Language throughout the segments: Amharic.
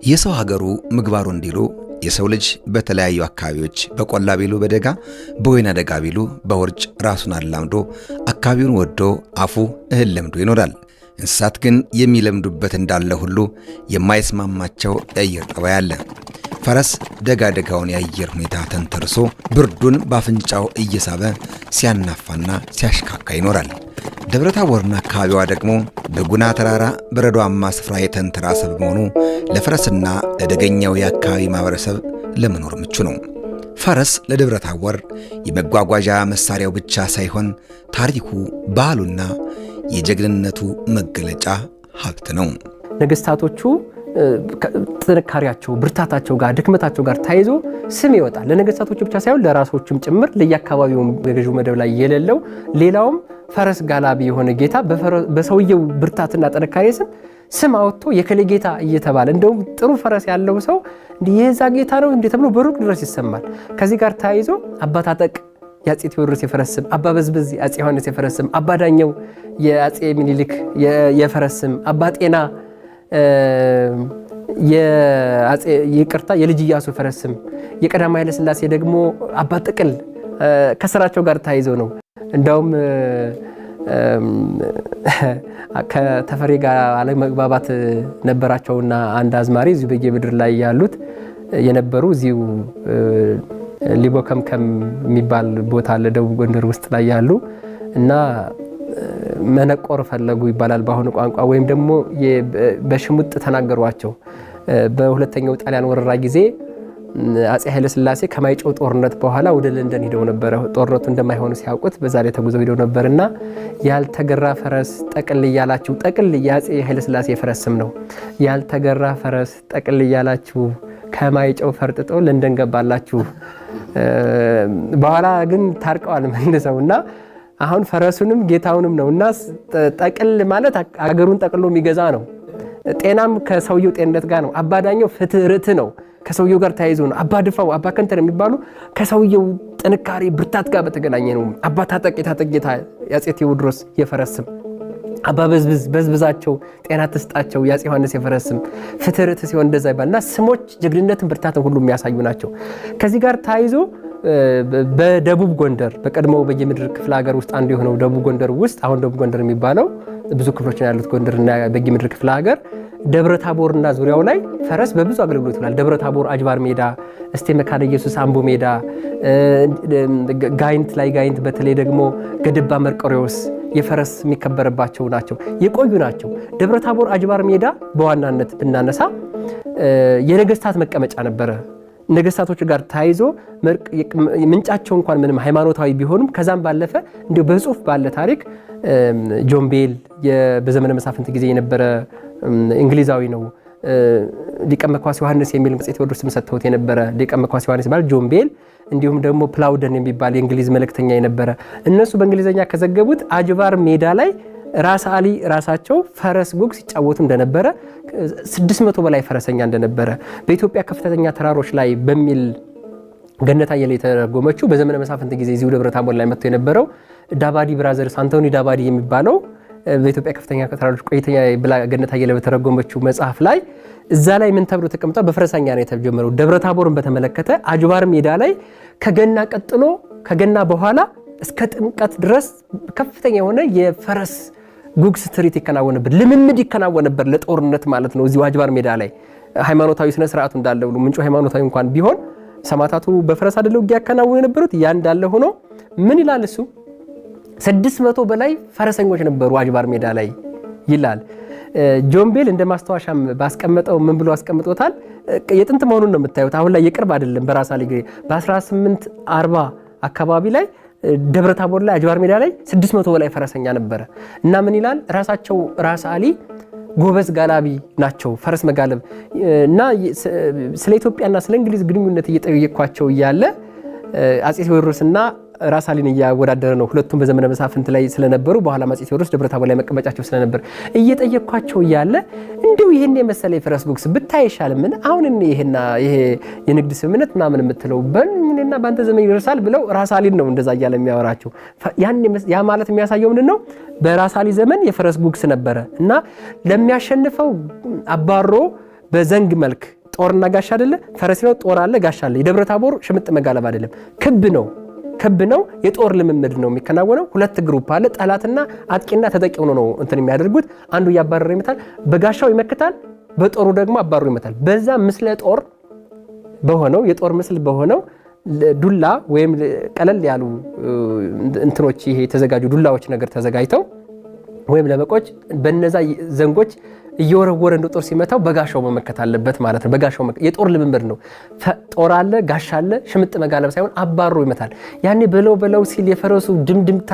የሰው ሀገሩ ምግባሩ እንዲሉ የሰው ልጅ በተለያዩ አካባቢዎች በቆላ ቢሉ በደጋ በወይና ደጋ ቢሉ በውርጭ ራሱን አላምዶ አካባቢውን ወዶ አፉ እህል ለምዶ ይኖራል። እንስሳት ግን የሚለምዱበት እንዳለ ሁሉ የማይስማማቸው የአየር ጠባይ አለ። ፈረስ ደጋ ደጋውን የአየር ሁኔታ ተንተርሶ ብርዱን በአፍንጫው እየሳበ ሲያናፋና ሲያሽካካ ይኖራል። ደብረታቦርና አካባቢዋ ደግሞ በጉና ተራራ በረዷማ ስፍራ የተንተራሰ በመሆኑ ለፈረስና ለደገኛው የአካባቢ ማህበረሰብ ለመኖር ምቹ ነው። ፈረስ ለደብረታቦር የመጓጓዣ መሳሪያው ብቻ ሳይሆን ታሪኩ፣ ባህሉና የጀግንነቱ መገለጫ ሀብት ነው። ነገስታቶቹ ጥንካሬያቸው፣ ብርታታቸው ጋር ድክመታቸው ጋር ታይዞ ስም ይወጣል። ለነገስታቶቹ ብቻ ሳይሆን ለራሶችም ጭምር ለየአካባቢው በገዢው መደብ ላይ የሌለው ሌላውም ፈረስ ጋላቢ የሆነ ጌታ በሰውየው ብርታትና ጥንካሬ ስም አወጥቶ የከሌ ጌታ እየተባለ እንደውም ጥሩ ፈረስ ያለው ሰው የዛ ጌታ ነው እንዴ ተብሎ በሩቅ ድረስ ይሰማል። ከዚህ ጋር ታይዞ አባ ታጠቅ የአፄ ቴዎድሮስ የፈረስ ስም፣ አባ በዝብዝ የአፄ ዮሐንስ የፈረስ ስም፣ አባ ዳኘው የአፄ ምኒልክ የፈረስ ስም፣ አባ ጤና የልጅ ኢያሱ ፈረስ ስም፣ የቀዳማዊ ኃይለ ሥላሴ ደግሞ አባ ጥቅል ከስራቸው ጋር ታይዘው ነው። እንዳውም ከተፈሪ ጋር አለመግባባት ነበራቸውና አንድ አዝማሪ እዚሁ በየምድር ላይ ያሉት የነበሩ እዚሁ ሊቦከምከም የሚባል ቦታ ለደቡብ ጎንደር ውስጥ ላይ ያሉ እና መነቆር ፈለጉ ይባላል በአሁኑ ቋንቋ፣ ወይም ደግሞ በሽሙጥ ተናገሯቸው። በሁለተኛው ጣሊያን ወረራ ጊዜ አፄ ኃይለ ሥላሴ ከማይጨው ጦርነት በኋላ ወደ ለንደን ሄደው ነበር። ጦርነቱ እንደማይሆኑ ሲያውቁት በዛ ላይ ተጉዘው ሄደው ነበርና ያልተገራ ፈረስ ጠቅል እያላችሁ፣ ጠቅል የአፄ ኃይለ ሥላሴ የፈረስ ስም ነው። ያልተገራ ፈረስ ጠቅል እያላችሁ ከማይጨው ፈርጥጠው ለንደን ገባላችሁ። በኋላ ግን ታርቀዋል መልሰውና አሁን ፈረሱንም ጌታውንም ነውና ጠቅል ማለት አገሩን ጠቅሎ የሚገዛ ነው። ጤናም ከሰውየው ጤንነት ጋር ነው። አባዳኛው ፍትህ ርትዕ ነው፣ ከሰውየው ጋር ተያይዞ ነው። አባ ድፋው፣ አባ ከንተር የሚባሉ ከሰውየው ጥንካሬ ብርታት ጋር በተገናኘ ነው። አባ ታጠቅ የታጠቅ ጌታ የአፄ ቴዎድሮስ የፈረስ ስም፣ አባ በዝብዛቸው ጤና ትስጣቸው የአፄ ዮሐንስ የፈረስ ስም፣ ፍትህ ርትዕ ሲሆን እንደዛ ይባልና ስሞች ጀግንነትን ብርታትን ሁሉ የሚያሳዩ ናቸው። ከዚህ ጋር ተያይዞ በደቡብ ጎንደር በቀድሞው በየምድር ክፍለ ሀገር ውስጥ አንዱ የሆነው ደቡብ ጎንደር ውስጥ አሁን ደቡብ ጎንደር የሚባለው ብዙ ክፍሎች ያሉት ጎንደርና በየምድር ክፍለ ሀገር ደብረታቦርና ዙሪያው ላይ ፈረስ በብዙ አገልግሎት ይውላል። ደብረታቦር አጅባር ሜዳ፣ እስቴ መካነ ኢየሱስ አምቦ ሜዳ፣ ጋይንት በተለይ ደግሞ ገድባ መርቆሬዎስ የፈረስ የሚከበርባቸው ናቸው፣ የቆዩ ናቸው። ደብረታቦር አጅባር ሜዳ በዋናነት ብናነሳ የነገስታት መቀመጫ ነበረ። ነገስታቶች ጋር ታይዞ ምንጫቸው እንኳን ምንም ሃይማኖታዊ ቢሆኑም ከዛም ባለፈ እንዲሁ በጽሁፍ ባለ ታሪክ ጆን ቤል በዘመነ መሳፍንት ጊዜ የነበረ እንግሊዛዊ ነው። ሊቀ መኳስ ዮሐንስ የሚል አፄ ቴዎድሮስ ስም ሰጥተውት የነበረ ሊቀ መኳስ ዮሐንስ ማለት ጆን ቤል፣ እንዲሁም ደግሞ ፕላውደን የሚባል የእንግሊዝ መልእክተኛ የነበረ እነሱ በእንግሊዘኛ ከዘገቡት አጅባር ሜዳ ላይ ራስ አሊ ራሳቸው ፈረስ ጉግ ሲጫወቱ እንደነበረ 600 በላይ ፈረሰኛ እንደነበረ በኢትዮጵያ ከፍተኛ ተራሮች ላይ በሚል ገነት አየለ የተረጎመችው በዘመነ መሳፍንት ጊዜ እዚሁ ደብረታቦር ላይ መጥቶ የነበረው ዳባዲ ብራዘርስ አንቶኒ ዳባዲ የሚባለው በኢትዮጵያ ከፍተኛ ተራሮች ቆይተኛ ብላ ገነት አየለ በተረጎመችው መጽሐፍ ላይ እዛ ላይ ምን ተብሎ ተቀምጧል? በፈረሰኛ ነው የተጀመረው። ደብረታቦርን በተመለከተ አጅባር ሜዳ ላይ ከገና ቀጥሎ ከገና በኋላ እስከ ጥምቀት ድረስ ከፍተኛ የሆነ የፈረስ ጉግስ ትርኢት ይከናወነበር፣ ልምምድ ይከናወነበር ለጦርነት ማለት ነው። እዚሁ አጅባር ሜዳ ላይ ሃይማኖታዊ ስነ ስርዓቱ እንዳለ ብሎ ምንጩ ሃይማኖታዊ እንኳን ቢሆን ሰማዕታቱ በፈረስ አይደለም ውጊያ ያከናወኑ የነበሩት። ያ እንዳለ ሆኖ ምን ይላል እሱ 600 በላይ ፈረሰኞች ነበሩ አጅባር ሜዳ ላይ ይላል። ጆን ቤል እንደ ማስታወሻም ባስቀመጠው ምን ብሎ አስቀምጦታል? የጥንት መሆኑን ነው የምታዩት፣ አሁን ላይ የቅርብ አይደለም። በራስ አሊ በ1840 አካባቢ ላይ ደብረታቦር ላይ አጅባር ሜዳ ላይ 600 በላይ ፈረሰኛ ነበረ እና ምን ይላል ራሳቸው ራስ አሊ ጎበዝ ጋላቢ ናቸው ፈረስ መጋለብ እና ስለ ኢትዮጵያና ስለ እንግሊዝ ግንኙነት እየጠየኳቸው እያለ አፄ ቴዎድሮስና ራሳሊን እያወዳደረ ነው። ሁለቱም በዘመነ መሳፍንት ላይ ስለነበሩ በኋላ አፄ ቴዎድሮስ ደብረታቦር ላይ መቀመጫቸው ስለነበር እየጠየቅኳቸው እያለ እንዲሁ ይሄን የመሰለ የፈረስ ጉግስ ብታይ ይሻልምን? አሁን ይሄ የንግድ ስምምነት ምናምን የምትለው በእኔና በአንተ ዘመን ይደርሳል ብለው ራሳሊን ነው እንደዛ እያለ የሚያወራቸው። ያ ማለት የሚያሳየው ምንድነው? በራሳሊ ዘመን የፈረስ ጉግስ ነበረ እና ለሚያሸንፈው አባሮ በዘንግ መልክ ጦርና ጋሻ አይደለ? ፈረስ ነው፣ ጦር አለ፣ ጋሻ አለ። የደብረታቦር ሽምጥ መጋለብ አይደለም፣ ክብ ነው። የጦር ልምምድ ነው የሚከናወነው። ሁለት ግሩፕ አለ፣ ጠላትና አጥቂና ተጠቂ ሆኖ ነው እንትን የሚያደርጉት። አንዱ እያባረረ ይመታል፣ በጋሻው ይመክታል፣ በጦሩ ደግሞ አባሮ ይመታል። በዛ ምስለ ጦር በሆነው የጦር ምስል በሆነው ዱላ ወይም ቀለል ያሉ እንትኖች ይሄ የተዘጋጁ ዱላዎች ነገር ተዘጋጅተው ወይም ለበቆች በነዛ ዘንጎች እየወረወረ እንደ ጦር ሲመታው በጋሻው መመከት አለበት ማለት ነው። በጋሻው የጦር ልምምድ ነው። ጦር አለ፣ ጋሻ አለ። ሽምጥ መጋለብ ሳይሆን አባሮ ይመታል። ያኔ በለው ሲል የፈረሱ ድምድምታ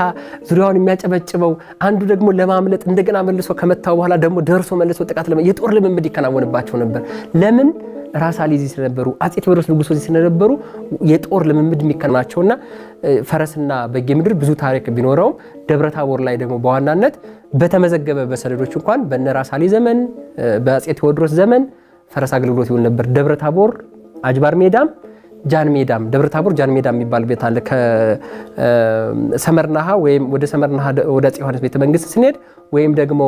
ዙሪያውን የሚያጨበጭበው አንዱ ደግሞ ለማምለጥ እንደገና መልሶ ከመታው በኋላ ደግሞ ደርሶ መልሶ ጥቃት የጦር ልምምድ ይከናወንባቸው ነበር። ለምን? ራሳሊ እዚህ ስለነበሩ፣ አፄ ቴዎድሮስ ንጉሶ እዚህ ስለነበሩ የጦር ልምምድ የሚከናወናቸውና ፈረስና በጌምድር ብዙ ታሪክ ቢኖረውም ደብረታቦር ላይ ደግሞ በዋናነት በተመዘገበ በሰነዶች እንኳን በነ ራሳሊ ዘመን በአፄ ቴዎድሮስ ዘመን ፈረስ አገልግሎት ይውል ነበር። ደብረታቦር አጅባር ሜዳም ጃን ሜዳም ደብረታቦር ጃን ሜዳ የሚባል ቤት አለ። ከሰመርናሃ ወይም ወደ ሰመርናሃ ወደ አፄ ዮሐንስ ቤተ መንግስት ስንሄድ ወይም ደግሞ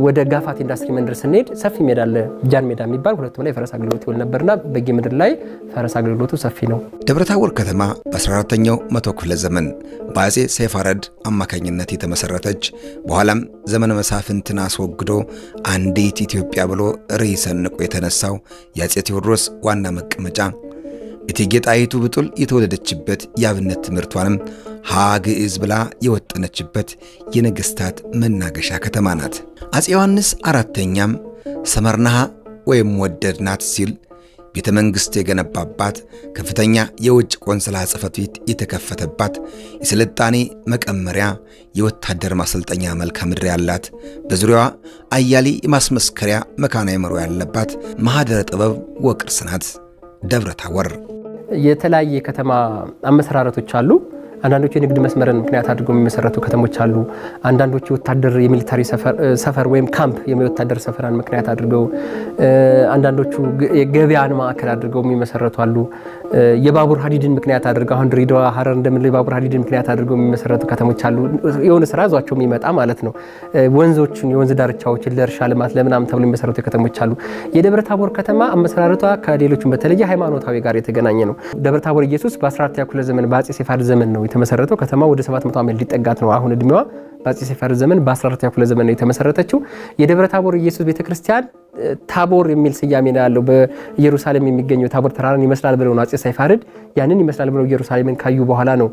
ወደ ጋፋት ኢንዱስትሪ መንደር ስንሄድ ሰፊ ሜዳ አለ፣ ጃን ሜዳ የሚባል። ሁለቱም ላይ ፈረስ አገልግሎት ይውል ነበርና በጌምድር ላይ ፈረስ አገልግሎቱ ሰፊ ነው። ደብረታቦር ከተማ በ14ኛው መቶ ክፍለ ዘመን በአፄ ሰይፋረድ አማካኝነት የተመሰረተች በኋላም ዘመነ መሳፍንትን አስወግዶ አንዲት ኢትዮጵያ ብሎ ርዕይ ሰንቆ የተነሳው የአፄ ቴዎድሮስ ዋና መቀመጫ እቴጌ ጣይቱ ብጡል የተወለደችበት የአብነት ትምህርቷንም ሀግዕዝ ብላ የወጠነችበት የነገስታት መናገሻ ከተማ ናት። አፄ ዮሐንስ አራተኛም ሰመርናሃ ወይም ወደድናት ሲል ቤተ መንግሥት የገነባባት ከፍተኛ የውጭ ቆንስላ ጽሕፈት ቤት የተከፈተባት የስልጣኔ መቀመሪያ የወታደር ማሰልጠኛ መልክዓ ምድር ያላት በዙሪያዋ አያሌ የማስመስከሪያ መካነ አእምሮ ያለባት ማኅደረ ጥበብ ወቅርስ ናት ደብረታቦር። የተለያየ ከተማ አመሰራረቶች አሉ። አንዳንዶቹ የንግድ መስመርን ምክንያት አድርገው የሚመሰረቱ ከተሞች አሉ። አንዳንዶቹ ወታደር የሚሊታሪ ሰፈር ወይም ካምፕ የወታደር ሰፈራን ምክንያት አድርገው፣ አንዳንዶቹ የገበያን ማዕከል አድርገው የሚመሰረቱ አሉ። የባቡር ሀዲድን ምክንያት አድርገው አሁን ድሬዳዋ፣ ሐረር እንደምንለው የባቡር ሀዲድን ምክንያት አድርገው የሚመሰረቱ ከተሞች አሉ። የሆነ ስራ ዟቸው የሚመጣ ማለት ነው። ወንዞችን፣ የወንዝ ዳርቻዎችን ለእርሻ ልማት ለምናምን ተብሎ የሚመሰረቱ ከተሞች አሉ። የደብረታቦር ከተማ አመሰራረቷ ከሌሎቹም በተለየ ሃይማኖታዊ ጋር የተገናኘ ነው። ደብረታቦር ኢየሱስ በ14ኛ ክፍለ ዘመን በአፄ ሰይፋርድ ዘመን ነው የተመሰረተው። ከተማ ወደ 700 ዓመት ሊጠጋት ነው አሁን እድሜዋ። በአፄ ሰይፋርድ ዘመን በ14ኛ ክፍለ ዘመን ነው የተመሰረተችው። የደብረታቦር ኢየሱስ ቤተክርስቲያን ታቦር የሚል ስያሜ ነው ያለው። በኢየሩሳሌም የሚገኘው ታቦር ተራራን ይመስላል ብለው ነው አፄ ሰይፋርድ ያንን ይመስላል ብለው ኢየሩሳሌምን ካዩ በኋላ ነው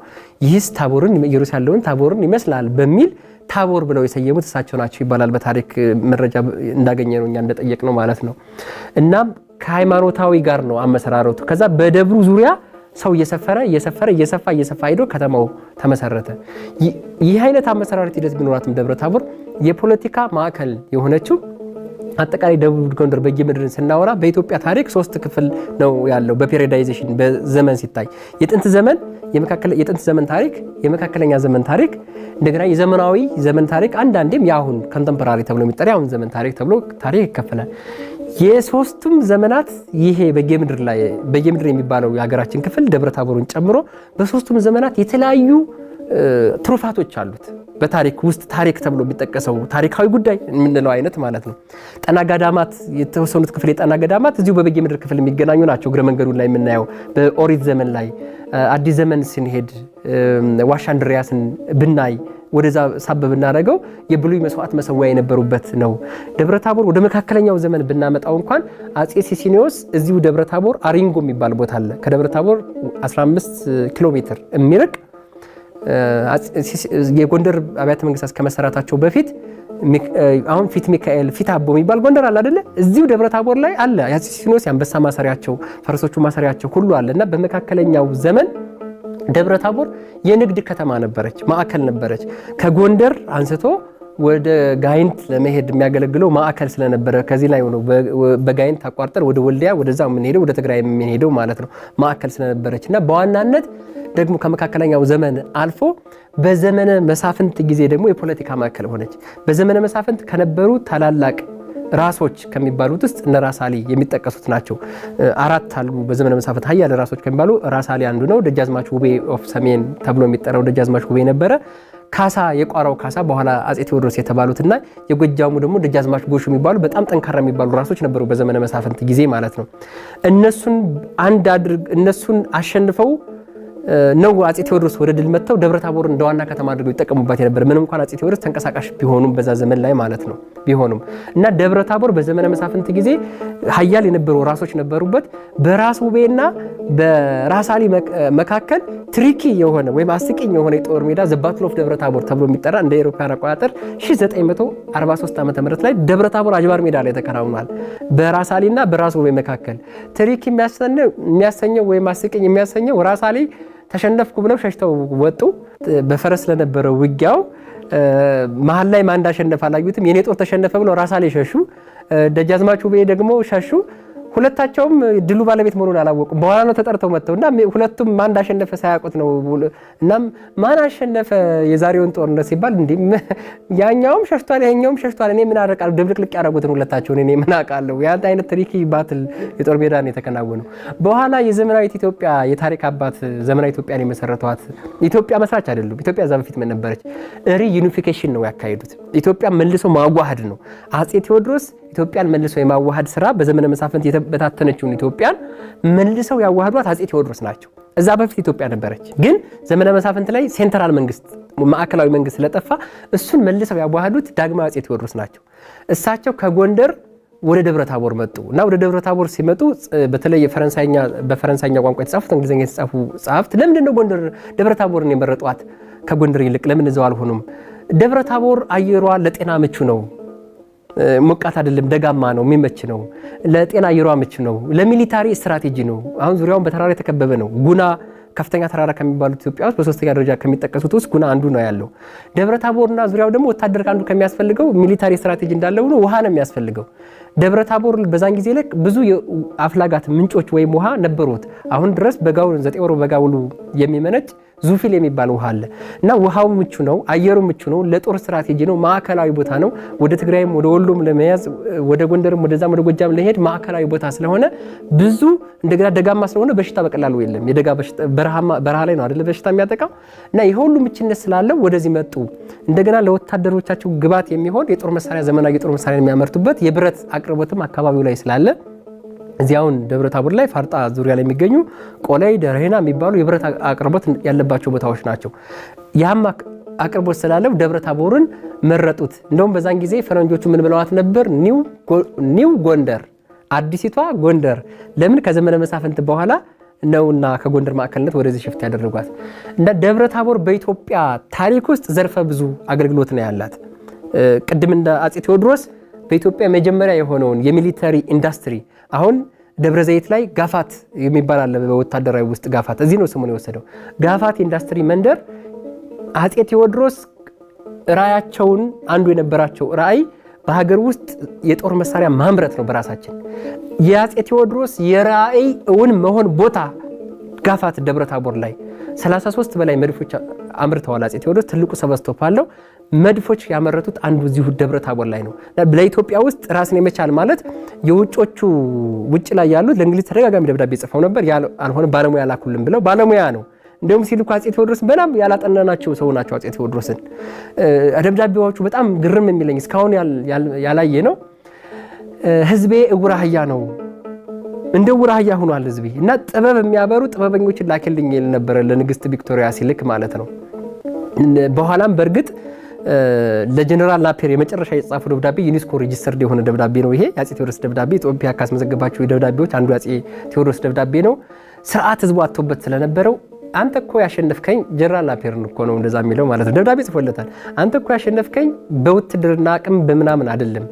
ይህስ ታቦርን ኢየሩሳሌም ያለውን ታቦርን ይመስላል በሚል ታቦር ብለው የሰየሙት እሳቸው ናቸው ይባላል። በታሪክ መረጃ እንዳገኘ ነው እኛ እንደጠየቅ ነው ማለት ነው። እናም ከሃይማኖታዊ ጋር ነው አመሰራረቱ። ከዛ በደብሩ ዙሪያ ሰው እየሰፋ ሄዶ ከተማው ተመሰረተ። ይህ አይነት አመሰራረት ሂደት ቢኖራትም ደብረታቦር የፖለቲካ ማዕከል የሆነችው አጠቃላይ ደቡብ ጎንደር በጌምድርን ስናወራ በኢትዮጵያ ታሪክ 3 ክፍል ነው ያለው። በፔሪዳይዜሽን በዘመን ሲታይ የጥንት ዘመን ታሪክ፣ የመካከለኛ ዘመን ታሪክ፣ እንደገና የዘመናዊ ዘመን ታሪክ፣ አንዳንዴም የአሁን ኮንቴምፖራሪ ተብሎ የሚጠራ አሁን ዘመን ታሪክ ተብሎ ታሪክ ይከፈላል። የሶስቱም ዘመናት ይሄ በጌምድር የሚባለው የሀገራችን ክፍል ደብረታቦርን ጨምሮ በሶስቱም ዘመናት የተለያዩ ትሩፋቶች አሉት። በታሪክ ውስጥ ታሪክ ተብሎ የሚጠቀሰው ታሪካዊ ጉዳይ የምንለው አይነት ማለት ነው። ጠና ገዳማት የተወሰኑት ክፍል የጠና ገዳማት እዚሁ በጌምድር ክፍል የሚገናኙ ናቸው። እግረ መንገዱን ላይ የምናየው በኦሪት ዘመን ላይ አዲስ ዘመን ስንሄድ ዋሻ እንድርያስን ብናይ ወደዛ ሳብ ብናደርገው የብሉይ መስዋዕት መሰዊያ የነበሩበት ነው። ደብረታቦር ወደ መካከለኛው ዘመን ብናመጣው እንኳን አፄ ሲሲኒዮስ እዚሁ ደብረታቦር አሪንጎ የሚባል ቦታ አለ። ከደብረታቦር 15 ኪሎ ሜትር የሚርቅ የጎንደር አብያተ መንግስታት ከመሰራታቸው በፊት አሁን ፊት ሚካኤል ፊት አቦ የሚባል ጎንደር አለ አይደለ? እዚሁ ደብረታቦር ላይ አለ። አፄ ሲሲኒዮስ የአንበሳ ማሰሪያቸው፣ ፈረሶቹ ማሰሪያቸው ሁሉ አለ እና በመካከለኛው ዘመን ደብረታቦር የንግድ ከተማ ነበረች፣ ማዕከል ነበረች። ከጎንደር አንስቶ ወደ ጋይንት ለመሄድ የሚያገለግለው ማዕከል ስለነበረ ከዚህ ላይ ነው በጋይንት አቋርጠን ወደ ወልዲያ ወደዛ የምንሄደው ወደ ትግራይ የምንሄደው ማለት ነው ማዕከል ስለነበረች እና በዋናነት ደግሞ ከመካከለኛው ዘመን አልፎ በዘመነ መሳፍንት ጊዜ ደግሞ የፖለቲካ ማዕከል ሆነች። በዘመነ መሳፍንት ከነበሩ ታላላቅ ራሶች ከሚባሉት ውስጥ እነ ራስ አሊ የሚጠቀሱት ናቸው። 4 አሉ በዘመነ መሳፍንት ኃያል ራሶች ከሚባሉ ራስ አሊ አንዱ ነው። ደጃዝማች ውቤ ኦፍ ሰሜን ተብሎ የሚጠራው ደጃዝማች ውቤ ነበረ። ካሳ የቋራው ካሳ በኋላ አጼ ቴዎድሮስ የተባሉትና የጎጃሙ ደግሞ ደጃዝማች ጎሹ የሚባሉ በጣም ጠንካራ የሚባሉ ራሶች ነበሩ በዘመነ መሳፍንት ጊዜ ማለት ነው። እነሱን አሸንፈው ነው አጼ ቴዎድሮስ ወደ ድል መጥተው ደብረታቦርን እንደ ዋና ከተማ አድርገው ይጠቀሙባት የነበረ ምንም እንኳን አጼ ቴዎድሮስ ተንቀሳቃሽ ቢሆኑም በዛ ዘመን ላይ ማለት ነው ቢሆኑም እና ደብረታቦር በዘመነ መሳፍንት ጊዜ ኃያል የነበሩ ራሶች ነበሩበት። በራስ ውቤና በራስ አሊ መካከል ትሪኪ የሆነ ወይም አስቂኝ የሆነ የጦር ሜዳ ዘ ባትል ኦፍ ደብረታቦር ተብሎ የሚጠራ እንደ አውሮፓውያን አቆጣጠር 1943 ዓ.ም ላይ ደብረታቦር አጅባር ሜዳ ላይ ተከናውኗል። በራስ አሊና በራስ ውቤ መካከል ትሪኪ የሚያሰኘው ወይም አስቂኝ የሚያሰኘው ራስ አሊ ተሸነፍኩ ብለው ሸሽተው ወጡ። በፈረስ ለነበረው ውጊያው መሀል ላይ ማን እንዳሸነፈ አላዩትም። የኔ ጦር ተሸነፈ ብለው ራስ አሊ ሸሹ። ደጃዝማች ውቤ ደግሞ ሸሹ። ሁለታቸውም ድሉ ባለቤት መሆኑን አላወቁም። በኋላ ነው ተጠርተው መጥተው እና ሁለቱም ማን እንዳሸነፈ ሳያውቁት ነው። እናም ማን አሸነፈ የዛሬውን ጦርነት ሲባል እንዲህ ያኛውም ሸሽቷል ይሄኛውም ሸሽቷል እኔ ምን አደርቃለሁ ድብልቅልቅ ያደረጉትን ሁለታቸውን እኔ ምን አውቃለሁ። ያ አይነት ትሪኪ ባትል የጦር ሜዳ ነው የተከናወነው። በኋላ የዘመናዊት ኢትዮጵያ የታሪክ አባት ዘመናዊ ኢትዮጵያን የመሰረቷት ኢትዮጵያ መስራች አይደሉም። ኢትዮጵያ እዛ በፊት ምን ነበረች? ሪዩኒፊኬሽን ነው ያካሄዱት። ኢትዮጵያ መልሶ ማዋሃድ ነው። አጼ ቴዎድሮስ ኢትዮጵያን መልሶ የማዋሃድ ስራ በዘመነ መሳፍንት የተበታተነችውን ኢትዮጵያን መልሰው ያዋሃዷት አጼ ቴዎድሮስ ናቸው። እዛ በፊት ኢትዮጵያ ነበረች፣ ግን ዘመነ መሳፍንት ላይ ሴንትራል መንግስት ማዕከላዊ መንግስት ስለጠፋ እሱን መልሰው ያዋሃዱት ዳግማዊ አጼ ቴዎድሮስ ናቸው። እሳቸው ከጎንደር ወደ ደብረታቦር መጡ እና ወደ ደብረታቦር ሲመጡ በተለይ በፈረንሳይኛ ቋንቋ የተጻፉት እንግሊዝኛ የተጻፉ ጸሐፍት ለምንድን ነው ደብረታቦርን የመረጧት ከጎንደር ይልቅ ለምን እዛው አልሆኑም? ደብረታቦር አየሯ ለጤና ምቹ ነው፣ ሞቃት አይደለም፣ ደጋማ ነው፣ የሚመች ነው፣ ለጤና አየሯ ምቹ ነው፣ ለሚሊታሪ ስትራቴጂ ነው። አሁን ዙሪያውን በተራራ የተከበበ ነው። ጉና ከፍተኛ ተራራ ከሚባሉት ኢትዮጵያ ውስጥ በሶስተኛ ደረጃ ከሚጠቀሱት ውስጥ ጉና አንዱ ነው ያለው። ደብረታቦርና ዙሪያው ደግሞ ወታደር አንዱ ከሚያስፈልገው ሚሊታሪ ስትራቴጂ እንዳለው ነው ውሃ ነው የሚያስፈልገው። ደብረታቦር በዛን ጊዜ ላይ ብዙ አፍላጋት ምንጮች ወይም ውሃ ነበሩት። አሁን ድረስ በጋው 9 ወር በጋውሉ የሚመነጭ ዙፊል የሚባል ውሃ አለ እና ውሃው ምቹ ነው፣ አየሩ ምቹ ነው፣ ለጦር ስትራቴጂ ነው፣ ማዕከላዊ ቦታ ነው። ወደ ትግራይም ወደ ወሎም ለመያዝ ወደ ጎንደርም ወደዛም ወደ ጎጃም ለሄድ ማዕከላዊ ቦታ ስለሆነ ብዙ እንደገና ደጋማ ስለሆነ በሽታ በቀላሉ የለም። የደጋ በሽታ በረሃ ላይ ነው አይደለ በሽታ የሚያጠቃው እና የሁሉ ምችነት ስላለው ወደዚህ መጡ። እንደገና ለወታደሮቻቸው ግባት የሚሆን የጦር መሳሪያ ዘመናዊ የጦር መሳሪያ የሚያመርቱበት የብረት አቅርቦትም አካባቢው ላይ ስላለ እዚያውን ደብረታቦር ላይ ፋርጣ ዙሪያ ላይ የሚገኙ ቆላይ ደረሄና የሚባሉ የብረት አቅርቦት ያለባቸው ቦታዎች ናቸው። ያም አቅርቦት ስላለው ደብረታቦርን መረጡት። እንደውም በዛን ጊዜ ፈረንጆቹ ምን ብለዋት ነበር? ኒው ጎንደር፣ አዲሲቷ ጎንደር። ለምን? ከዘመነ መሳፍንት በኋላ ነውና ከጎንደር ማዕከልነት ወደዚህ ሽፍት ያደረጓት እና ደብረታቦር በኢትዮጵያ ታሪክ ውስጥ ዘርፈ ብዙ አገልግሎት ነው ያላት። ቅድም እንደ አጼ ቴዎድሮስ በኢትዮጵያ መጀመሪያ የሆነውን የሚሊተሪ ኢንዱስትሪ አሁን ደብረ ዘይት ላይ ጋፋት የሚባል አለ። በወታደራዊ ውስጥ ጋፋት እዚህ ነው ስሙን የወሰደው። ጋፋት ኢንዱስትሪ መንደር አጼ ቴዎድሮስ ራያቸውን አንዱ የነበራቸው ራእይ በሀገር ውስጥ የጦር መሳሪያ ማምረት ነው በራሳችን። የአጼ ቴዎድሮስ የራእይ እውን መሆን ቦታ ጋፋት ደብረታቦር ላይ 33 በላይ መድፎች አምርተዋል አጼ ቴዎድሮስ። ትልቁ ሰበስቶፕ አለው። መድፎች ያመረቱት አንዱ እዚሁ ደብረታቦር ላይ ነው። ለኢትዮጵያ ውስጥ ራስን የመቻል ማለት የውጮቹ ውጭ ላይ ያሉት ለእንግሊዝ ተደጋጋሚ ደብዳቤ ጽፈው ነበር። አልሆነ ባለሙያ ላኩልን ብለው ባለሙያ ነው እንደውም ሲልኩ አጼ ቴዎድሮስ በጣም ያላጠናናቸው ሰው ናቸው። አጼ ቴዎድሮስን ደብዳቤዎቹ በጣም ግርም የሚለኝ እስካሁን ያላየ ነው። ህዝቤ እውር አህያ ነው፣ እንደ እውር አህያ ሆኗል ህዝቤ እና ጥበብ የሚያበሩ ጥበበኞችን ላክልኝ ይል ነበር ለንግስት ቪክቶሪያ ሲልክ ማለት ነው። በኋላም በእርግጥ ለጀነራል ናፒር የመጨረሻ የተጻፈው ደብዳቤ ዩኔስኮ ሬጂስተርድ የሆነ ደብዳቤ ነው። ይሄ የአጼ ቴዎድሮስ ደብዳቤ ኢትዮጵያ ካስመዘገባቸው ደብዳቤዎች አንዱ የአጼ ቴዎድሮስ ደብዳቤ ነው። ስርዓት ህዝቡ አጥቶበት ስለነበረው አንተ እኮ ያሸነፍከኝ ጀነራል ናፒርን እኮ ነው እንደዛ የሚለው ማለት ነው። ደብዳቤ ጽፎለታል። አንተ እኮ ያሸነፍከኝ በውትድርና አቅም በምናምን አይደለም፣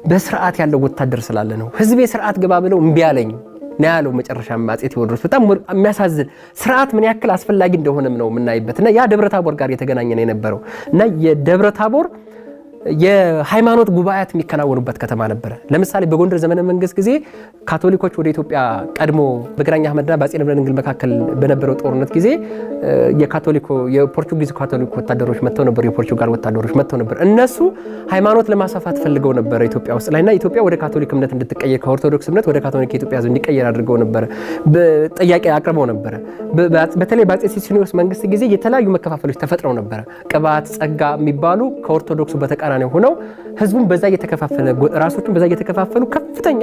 በስርዓት ያለው ወታደር ስላለ ነው። ህዝቤ ስርዓት ግባ ብለው እምቢ አለኝ ነው ያለው። መጨረሻ አጼ ቴዎድሮስ በጣም የሚያሳዝን ስርዓት ምን ያክል አስፈላጊ እንደሆነም ነው የምናይበት እና ያ ደብረታቦር ጋር የተገናኘ ነው የነበረው እና የደብረታቦር የሃይማኖት ጉባኤያት የሚከናወኑበት ከተማ ነበረ። ለምሳሌ በጎንደር ዘመነ መንግስት ጊዜ ካቶሊኮች ወደ ኢትዮጵያ ቀድሞ በግራኝ አህመድና በአፄ ልብነ ድንግል መካከል በነበረው ጦርነት ጊዜ የፖርቹጊዝ ካቶሊክ ወታደሮች መጥተው ነበር፣ የፖርቹጋል ወታደሮች መጥተው ነበር። እነሱ ሃይማኖት ለማስፋፋት ፈልገው ነበር ኢትዮጵያ ውስጥ ላይና ኢትዮጵያ ወደ ካቶሊክ እምነት እንድትቀየር ከኦርቶዶክስ እምነት ወደ ካቶሊክ የኢትዮጵያ ሕዝብ እንዲቀየር አድርገው ነበር፣ ጥያቄ አቅርበው ነበር። በተለይ በአፄ ሲሲኒዮስ መንግስት ጊዜ የተለያዩ መከፋፈሎች ተፈጥረው ነበር። ቅባት፣ ጸጋ የሚባሉ ከኦርቶዶክሱ በተቃራኒ ሆነው ህዝቡን በዛ እየተከፋፈለ ራሶቹን በዛ እየተከፋፈሉ ከፍተኛ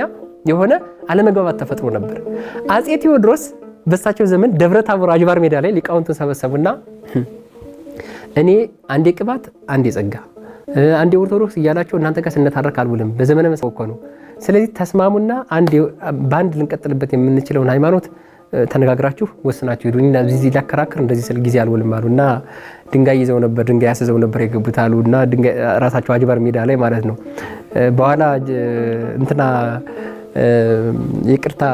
የሆነ አለመግባባት ተፈጥሮ ነበር። አፄ ቴዎድሮስ በሳቸው ዘመን ደብረ ታቦር አጅባር ሜዳ ላይ ሊቃውንቱን ሰበሰቡና እኔ አንዴ ቅባት አንዴ ጸጋ አንዴ ኦርቶዶክስ እያላቸው እናንተ ጋር ስነታረክ አልውልም፣ በዘመነ መሳፍንት እኮ ነው። ስለዚህ ተስማሙና በአንድ ልንቀጥልበት የምንችለውን ሃይማኖት ተነጋግራችሁ ወስናችሁ ሄዱና እዚህ ሊያከራክር እንደዚህ ስለ ጊዜ አልውልም አሉና ድንጋይ ይዘው ነበር፣ ድንጋይ ያስዘው ነበር የገቡት አሉና ድንጋይ ራሳቸው አጅባር ሜዳ ላይ ማለት ነው። በኋላ እንትና ይቅርታ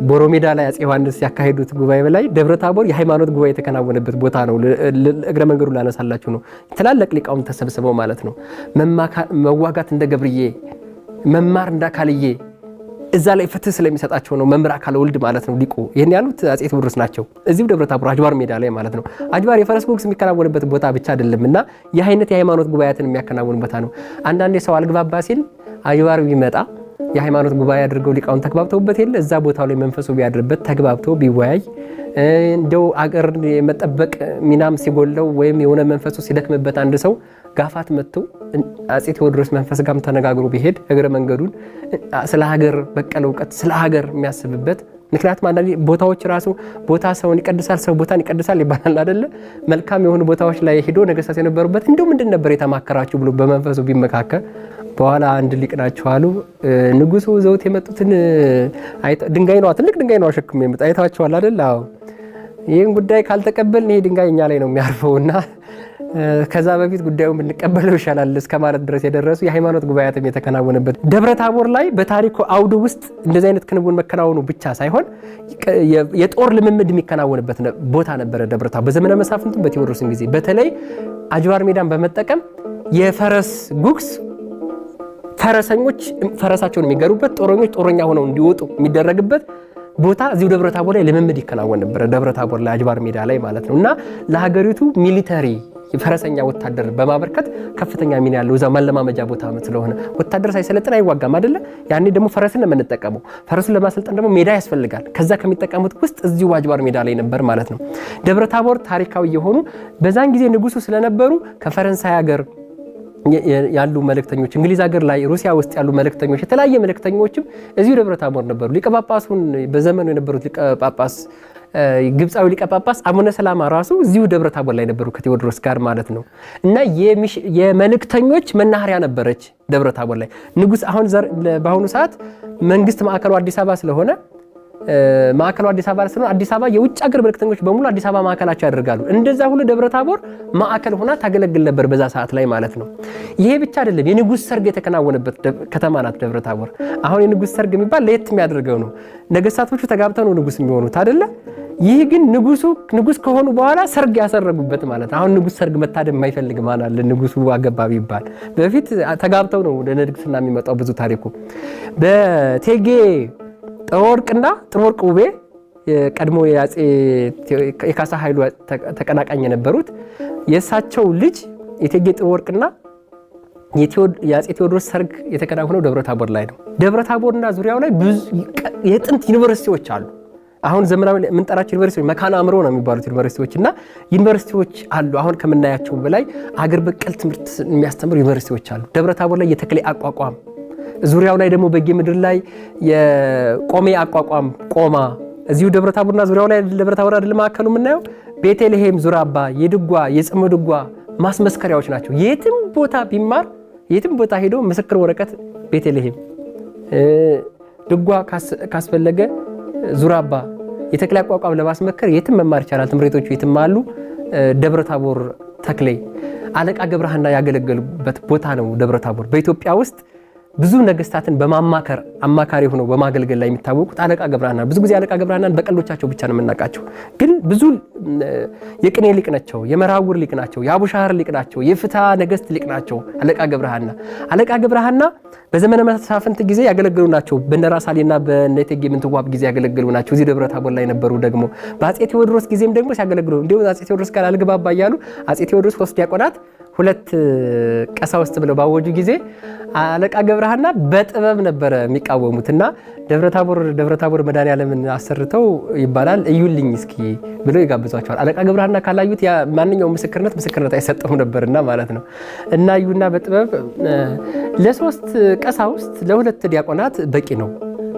ቦሮ ሜዳ ላይ አፄ ዮሐንስ ያካሄዱት ጉባኤ ላይ ደብረ ታቦር የሃይማኖት ጉባኤ የተከናወነበት ቦታ ነው። እግረ መንገዱ ላነሳላችሁ ነው። ትላልቅ ሊቃውንት ተሰብስበው ማለት ነው መዋጋት እንደ ገብርዬ መማር እንዳካልዬ እዛ ላይ ፍትህ ስለሚሰጣቸው ነው። መምህር አካለ ወልድ ማለት ነው ሊቁ። ይሄን ያሉት አፄ ቴዎድሮስ ናቸው። እዚሁ ደብረ ታቦር አጅባር ሜዳ ላይ ማለት ነው። አጅባር የፈረስ ጉግስ የሚከናወንበት ቦታ ብቻ አይደለምና የአይነት የሃይማኖት ጉባኤያትን የሚያከናውን ቦታ ነው። አንዳንዴ ሰው አልግባባ ሲል አጅባር ቢመጣ የሃይማኖት ጉባኤ አድርገው ሊቃውንት ተግባብተውበት የለ እዛ ቦታው ላይ መንፈሱ ቢያድርበት ተግባብተው ቢወያይ እንደው አገር የመጠበቅ ሚናም ሲጎለው ወይም የሆነ መንፈሱ ሲደክምበት አንድ ሰው ጋፋት መጥቶ አፄ ቴዎድሮስ መንፈስ ጋርም ተነጋግሮ ቢሄድ እግረ መንገዱን ስለ ሀገር በቀል እውቀት ስለ ሀገር የሚያስብበት። ምክንያቱም አንዳንዴ ቦታዎች ራሱ ቦታ ሰውን ይቀድሳል፣ ሰው ቦታን ይቀድሳል ይባላል አይደለ? መልካም የሆኑ ቦታዎች ላይ ሄዶ ነገስታት የነበሩበት እንደው ምንድን ነበር የተማከራችሁ ብሎ በመንፈሱ ቢመካከር በኋላ አንድ ሊቅ ናቸው አሉ ንጉሱ ዘውት የመጡትን ድንጋይ ነው ትልቅ ድንጋይ ነው አሸክሞ የመጣ አይታችኋል አይደል? አዎ ይህን ጉዳይ ካልተቀበልን ይሄ ድንጋይ እኛ ላይ ነው የሚያርፈውና ከዛ በፊት ጉዳዩን ብንቀበለው ይሻላል እስከ ማለት ድረስ የደረሱ የሃይማኖት ጉባኤያትም የተከናወነበት ደብረ ታቦር ላይ በታሪኩ አውድ ውስጥ እንደዚህ አይነት ክንውን መከናወኑ ብቻ ሳይሆን የጦር ልምምድ የሚከናወንበት ቦታ ነበረ ደብረ ታቦር። በዘመነ መሳፍንቱ በቴዎድሮስን ጊዜ በተለይ አጅባር ሜዳን በመጠቀም የፈረስ ጉግስ ፈረሰኞች ፈረሳቸውን የሚገሩበት፣ ጦረኞች ጦረኛ ሆነው እንዲወጡ የሚደረግበት ቦታ እዚሁ ደብረ ታቦር ላይ ልምምድ ይከናወን ነበር። ደብረ ታቦር ላይ አጅባር ሜዳ ላይ ማለት ነው። እና ለሀገሪቱ ሚሊተሪ ፈረሰኛ ወታደር በማበርከት ከፍተኛ ሚና ያለው እዛ ማለማመጃ ቦታ ስለሆነ ወታደር ሳይሰለጥን አይዋጋም አይደለ? ያኔ ደግሞ ፈረስን የምንጠቀመው ፈረሱን ለማሰልጠን ደግሞ ሜዳ ያስፈልጋል። ከዛ ከሚጠቀሙት ውስጥ እዚሁ አጅባር ሜዳ ላይ ነበር ማለት ነው። ደብረ ታቦር ታሪካዊ የሆኑ በዛን ጊዜ ንጉሱ ስለነበሩ ከፈረንሳይ ሀገር ያሉ መልእክተኞች እንግሊዝ ሀገር ላይ ሩሲያ ውስጥ ያሉ መልእክተኞች የተለያየ መልእክተኞችም እዚሁ ደብረ ታቦር ነበሩ። ሊቀ ጳጳሱን በዘመኑ የነበሩት ሊቀ ጳጳስ ግብፃዊ ሊቀ ጳጳስ አቡነ ሰላማ ራሱ እዚሁ ደብረ ታቦር ላይ ነበሩ ከቴዎድሮስ ጋር ማለት ነው። እና የመልእክተኞች መናኸሪያ ነበረች ደብረ ታቦር ላይ ንጉስ። አሁን በአሁኑ ሰዓት መንግስት ማዕከሉ አዲስ አበባ ስለሆነ አዲስ አበባ የውጭ ሀገር መልእክተኞች በሙሉ አዲስ አበባ ማዕከላቸው ያደርጋሉ። እንደዛ ሁሉ ደብረ ታቦር ማዕከል ሆና ታገለግል ነበር በዛ ሰዓት ላይ ማለት ነው። ይሄ ብቻ አይደለም፣ የንጉስ ሰርግ የተከናወነበት ከተማ ናት ደብረ ታቦር። አሁን የንጉስ ሰርግ የሚባል ለየት የሚያደርገው ነው። ነገስታቶቹ ተጋብተው ነው ንጉስ የሚሆኑት አይደለ? ይህ ግን ንጉስ ከሆኑ በኋላ ሰርግ ያሰረጉበት ማለት። አሁን ንጉስ ሰርግ መታደም የማይፈልግ ማን አለ? ንጉሱ አገባብ ይባል። በፊት ተጋብተው ነው ወደ ንግስና የሚመጣው ብዙ ታሪኩ። በቴጌ ጥሩወርቅና ጥሩወርቅ ውቤ የቀድሞ የካሳ ኃይሉ ተቀናቃኝ የነበሩት የእሳቸው ልጅ የቴጌ ጥሩወርቅና የአፄ ቴዎድሮስ ሰርግ የተከናወነው ደብረ ታቦር ላይ ነው። ደብረ ታቦርና ዙሪያው ላይ ብዙ የጥንት ዩኒቨርሲቲዎች አሉ። አሁን ዘመናዊ የምንጠራቸው ዩኒቨርሲቲዎች መካነ አእምሮ ነው የሚባሉት ዩኒቨርሲቲዎች እና ዩኒቨርሲቲዎች አሉ። አሁን ከምናያቸው በላይ አገር በቀል ትምህርት የሚያስተምሩ ዩኒቨርሲቲዎች አሉ። ደብረ ታቦር ላይ የተክሌ አቋቋም፣ ዙሪያው ላይ ደግሞ በጌ ምድር ላይ የቆሜ አቋቋም ቆማ፣ እዚሁ ደብረ ታቦርና ዙሪያው ላይ ደብረ ታቦር አይደል ማዕከሉ የምናየው ቤተልሔም፣ ዙራባ፣ የድጓ የጽም ድጓ ማስመስከሪያዎች ናቸው። የትም ቦታ ቢማር የትም ቦታ ሄዶ ምስክር ወረቀት ቤተልሔም፣ ድጓ ካስፈለገ ዙራባ፣ የተክሌ አቋቋም ለማስመከር የትም መማር ይቻላል። ትምህርቶቹ የትም አሉ። ደብረ ታቦር ተክሌ አለቃ ገብረሃና ያገለገሉበት ቦታ ነው ደብረ ታቦር። በኢትዮጵያ ውስጥ ብዙ ነገስታትን በማማከር አማካሪ ሆነው በማገልገል ላይ የሚታወቁት አለቃ ገብረሃና። ብዙ ጊዜ አለቃ ገብረሃናን በቀልዶቻቸው ብቻ ነው የምናውቃቸው፣ ግን ብዙ የቅኔ ሊቅ ናቸው፣ የመራውር ሊቅ ናቸው፣ የአቡሻህር ሊቅ ናቸው፣ የፍትሐ ነገስት ሊቅ ናቸው አለቃ ገብረሃና። አለቃ ገብረሃና በዘመነ መሳፍንት ጊዜ ያገለግሉ ናቸው። በነራሳሌና በእቴጌ ምንትዋብ ጊዜ ያገለግሉ ናቸው። እዚህ ደብረ ታቦር ላይ ነበሩ። ደግሞ በአጼ ቴዎድሮስ ጊዜም ደግሞ ሲያገለግሉ እንዲሁም አጼ ቴዎድሮስ ጋር አልግባባ እያሉ አጼ ቴዎድሮስ 3 ዲያቆናት 2 ቀሳውስት ብለው ባወጁ ጊዜ አለቃ ገብረሃና በጥበብ ነበረ የሚቃወሙትና ደብረ ታቦር መድኃኔዓለምን አሰርተው ይባላል እዩልኝ እስኪ ብለው ይጋብዟቸዋል። አለቃ ገብረሃና ካላዩት ማንኛውም ምስክርነት አይሰጠው ነበርና ማለት ነው። እና እዩና በጥበብ ለ3 ቀሳውስት ለ2 ዲያቆናት በቂ ነው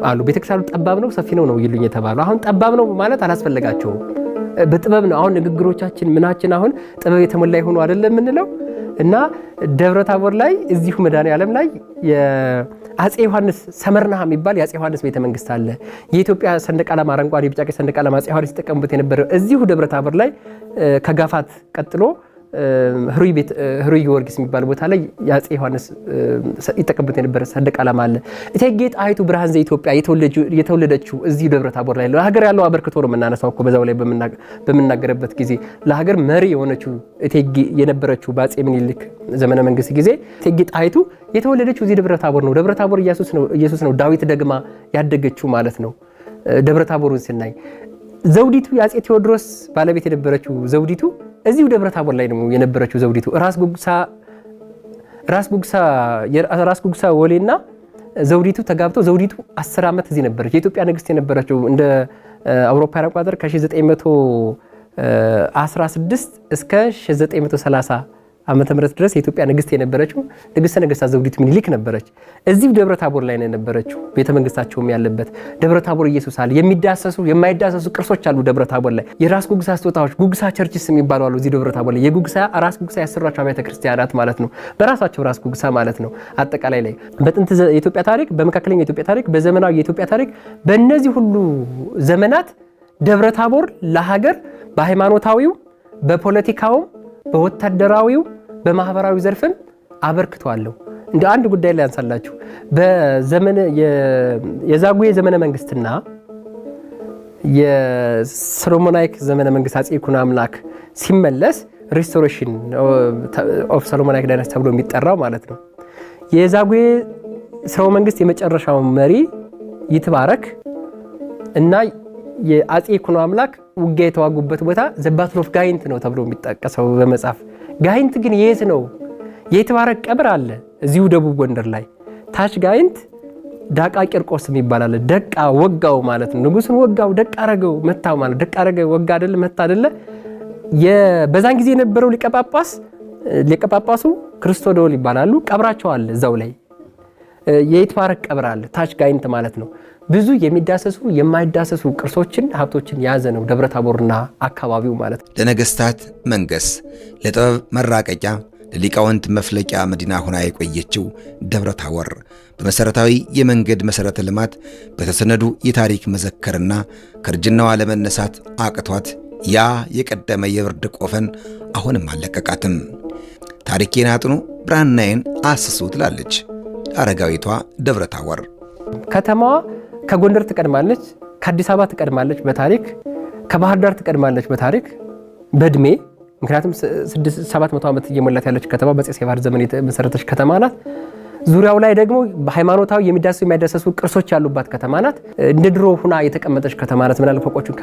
አሉ። ቤተክርስቲያኑ ጠባብ ነው ሰፊ ነው ይሉኝ የተባሉ። አሁን ጠባብ ነው ማለት አላስፈልጋቸውም፣ በጥበብ ነው። አሁን ንግግሮቻችን ምናችን አሁን ጥበብ የተሞላ ይሆኑ አይደለም የምንለው። እና ደብረ ታቦር ላይ እዚሁ መድኃኔዓለም ላይ የአጼ ዮሐንስ ሰመርናሃ የሚባል የአጼ ዮሐንስ ቤተመንግስት አለ። የኢትዮጵያ ሰንደቅ ዓላማ አረንጓዴ ቢጫ ቀይ ሰንደቅ ዓላማ አጼ ዮሐንስ ይጠቀሙበት የነበረው እዚሁ ደብረ ታቦር ላይ ከጋፋት ቀጥሎ ህሩይ ጊዮርጊስ የሚባል ቦታ ላይ የአጼ ዮሐንስ ይጠቀሙበት የነበረ ሰንደቅ ዓላማ አለ። እቴጌ ጣይቱ ብርሃን ዘኢትዮጵያ የተወለደችው እዚህ ደብረ ታቦር ላይ ለሀገር ያለው አበርክቶ ነው የምናነሳው እኮ በዛው ላይ በምናገርበት ጊዜ ለሀገር መሪ የሆነችው እቴጌ የነበረችው በአጼ ምኒልክ ዘመነ መንግስት ጊዜ እቴጌ ጣይቱ የተወለደችው እዚህ ደብረ ታቦር ነው። ደብረ ታቦር ኢየሱስ ነው ዳዊት ደግማ ያደገችው ማለት ነው። ደብረ ታቦሩን ስናይ ዘውዲቱ የአጼ ቴዎድሮስ ባለቤት የነበረችው ዘውዲቱ እዚሁ ደብረ ታቦር ላይ ነው የነበረችው። ዘውዲቱ ራስ ጉግሳ ወሌና ዘውዲቱ ተጋብተው ዘውዲቱ 10 ዓመት እዚህ ነበረች። የኢትዮጵያ ንግስት የነበረችው እንደ አውሮፓውያን አቆጣጠር ከ1916 እስከ 1930 ዓመተ ምህረት ድረስ የኢትዮጵያ ንግስት የነበረችው ንግስተ ነገስታት ዘውዲቱ ምኒልክ ነበረች። እዚሁ ደብረ ታቦር ላይ ነው የነበረችው። ቤተ መንግስታቸውም ያለበት ደብረ ታቦር ኢየሱስ አለ። የሚዳሰሱ የማይዳሰሱ ቅርሶች አሉ ደብረ ታቦር ላይ። የራስ ጉግሳ ስጦታዎች ጉግሳ ቸርችስ የሚባሉ አሉ እዚህ ደብረ ታቦር ላይ። ራስ ጉግሳ ያሰሯቸው አብያተ ክርስቲያናት ማለት ነው። በራሳቸው ራስ ጉግሳ ማለት ነው። አጠቃላይ ላይ በጥንት የኢትዮጵያ ታሪክ፣ በመካከለኛው የኢትዮጵያ ታሪክ፣ በዘመናዊ የኢትዮጵያ ታሪክ በእነዚህ ሁሉ ዘመናት ደብረ ታቦር ለሀገር በሃይማኖታዊው፣ በፖለቲካውም፣ በወታደራዊው፣ በማህበራዊ ዘርፍም አበርክቶ አለው። እንደ አንድ ጉዳይ ላይ አንሳላችሁ። በዘመነ የዛጉዌ ዘመነ መንግስትና የሶሎሞናይክ ዘመነ መንግስት አጼ ይኩኖ አምላክ ሲመለስ ሪስቶሬሽን ኦፍ ሶሎሞናይክ ዳይናስቲ ተብሎ የሚጠራው ማለት ነው። የዛጉዌ ስርወ መንግስት የመጨረሻው መሪ ይትባረክ እና የአጼ ይኩኖ አምላክ ውጊያ የተዋጉበት ቦታ ዘ ባትል ኦፍ ጋይንት ነው ተብሎ የሚጠቀሰው በመጽሐፍ። ጋይንት ግን የት ነው? የይትባረክ ቀብር አለ እዚሁ ደቡብ ጎንደር ላይ። ታች ጋይንት ዳቃ ቂርቆስ የሚባል አለ። ደቃ ወጋው ማለት ነው። ንጉስን ወጋው፣ ደቃ አረገው፣ መታው ማለት ደቃ አረገው፣ ወጋ አይደለ መታ አይደለ። በዛን ጊዜ የነበረው ሊቀ ጳጳሱ ክርስቶዶል ይባላሉ። ቀብራቸው አለ እዛው ላይ። የይትባረክ ቀብር አለ ታች ጋይንት ማለት ነው። ብዙ የሚዳሰሱ የማይዳሰሱ ቅርሶችን ሀብቶችን የያዘ ነው ደብረ ታቦርና አካባቢው ማለት ነው። ለነገስታት መንገስ፣ ለጥበብ መራቀቂያ፣ ለሊቃውንት መፍለቂያ መዲና ሆና የቆየችው ደብረ ታቦር በመሰረታዊ የመንገድ መሰረተ ልማት በተሰነዱ የታሪክ መዘከርና ከእርጅናዋ ለመነሳት አቅቷት ያ የቀደመ የብርድ ቆፈን አሁንም አለቀቃትም። ታሪኬን አጥኑ ብራናዬን አስሱ ትላለች አረጋዊቷ ደብረ ታቦር። ከተማዋ ከጎንደር ትቀድማለች፣ ከአዲስ አበባ ትቀድማለች በታሪክ፣ ከባህር ዳር ትቀድማለች በታሪክ በእድሜ። ምክንያቱም 700 ዓመት እየሞላት ያለች ከተማ በአፄ ሴባር ዘመን የተመሰረተች ከተማ ናት። ዙሪያው ላይ ደግሞ ሃይማኖታዊ የሚዳሰሱ የማይዳሰሱ ቅርሶች ያሉባት ከተማ ናት። እንደ ድሮ ሁና የተቀመጠች ከተማ ናት። ምናለ ፎቆቹን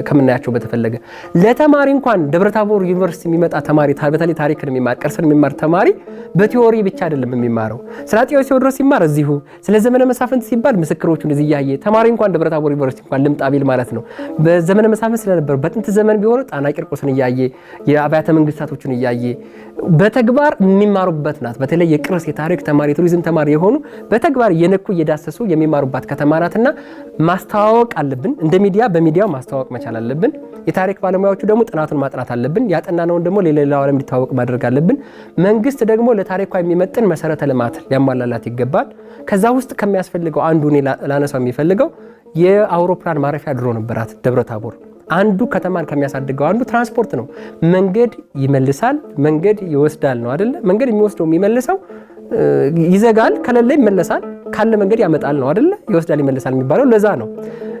ከምናያቸው በተፈለገ ለተማሪ እንኳን ደብረታቦር ዩኒቨርሲቲ የሚመጣ ተማሪ በተለይ ታሪክን የሚማር ቅርስን የሚማር ተማሪ በቲዮሪ ብቻ አይደለም የሚማረው። ስለ አፄ ቴዎድሮስ ሲማር እዚሁ፣ ስለ ዘመነ መሳፍንት ሲባል ምስክሮቹን እዚህ እያየ ተማሪ እንኳን ደብረታቦር ዩኒቨርሲቲ እንኳን ልምጣ ቢል ማለት ነው። በዘመነ መሳፍንት ስለነበሩ በጥንት ዘመን ቢሆኑ ጣና ቂርቆስን እያየ የአብያተ መንግስታቶችን እያየ በተግባር የሚማሩበት ናት። በተለይ የቅርስ የታሪክ ተማሪ ቱሪዝም ተማሪ የሆኑ በተግባር እየነኩ እየዳሰሱ የሚማሩባት ከተማ ናትና ማስተዋወቅ አለብን። እንደ ሚዲያ በሚዲያው ማስተዋወቅ መቻል አለብን። የታሪክ ባለሙያዎቹ ደግሞ ጥናቱን ማጥናት አለብን። ያጠናነውን ደግሞ ለሌላው ዓለም እንዲታወቅ ማድረግ አለብን። መንግስት ደግሞ ለታሪኳ የሚመጥን መሰረተ ልማት ሊያሟላላት ይገባል። ከዛ ውስጥ ከሚያስፈልገው አንዱ እኔ ላነሳው የሚፈልገው የአውሮፕላን ማረፊያ ድሮ ነበራት ደብረ ታቦር። አንዱ ከተማን ከሚያሳድገው አንዱ ትራንስፖርት ነው። መንገድ ይመልሳል፣ መንገድ ይወስዳል ነው አይደለ? መንገድ የሚወስደው የሚመልሰው ይዘጋል፣ ከሌለ ይመለሳል፣ ካለ መንገድ ያመጣል ነው አይደል? ይወስዳል ይመለሳል የሚባለው ለዛ ነው።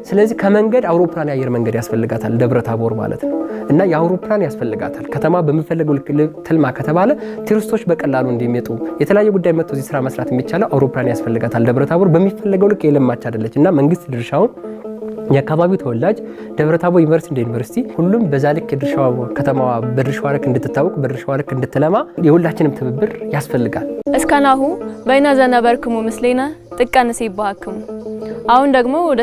ስለዚህ ከመንገድ አውሮፕላን የአየር መንገድ ያስፈልጋታል ደብረ ታቦር ማለት ነው። እና የአውሮፕላን ያስፈልጋታል ከተማ በሚፈልገው ልክ ትልማ ከተባለ ቱሪስቶች በቀላሉ እንዲመጡ የተለያየ ጉዳይ መጥቶ እዚህ ስራ መስራት የሚቻለው አውሮፕላን ያስፈልጋታል። ደብረ ታቦር በሚፈልገው ልክ የለማች አይደለች እና መንግስት ድርሻውን የአካባቢው ተወላጅ ደብረ ታቦር ዩኒቨርሲቲ እንደ ዩኒቨርሲቲ ሁሉም በዛ ልክ የድርሻው ከተማዋ በድርሻዋ ልክ እንድትታወቅ በድርሻዋ ልክ እንድትለማ የሁላችንም ትብብር ያስፈልጋል። እስካናሁ በእና ዘነበርክሙ ምስሌና ጥቀንስ ይባክሙ። አሁን ደግሞ ወደ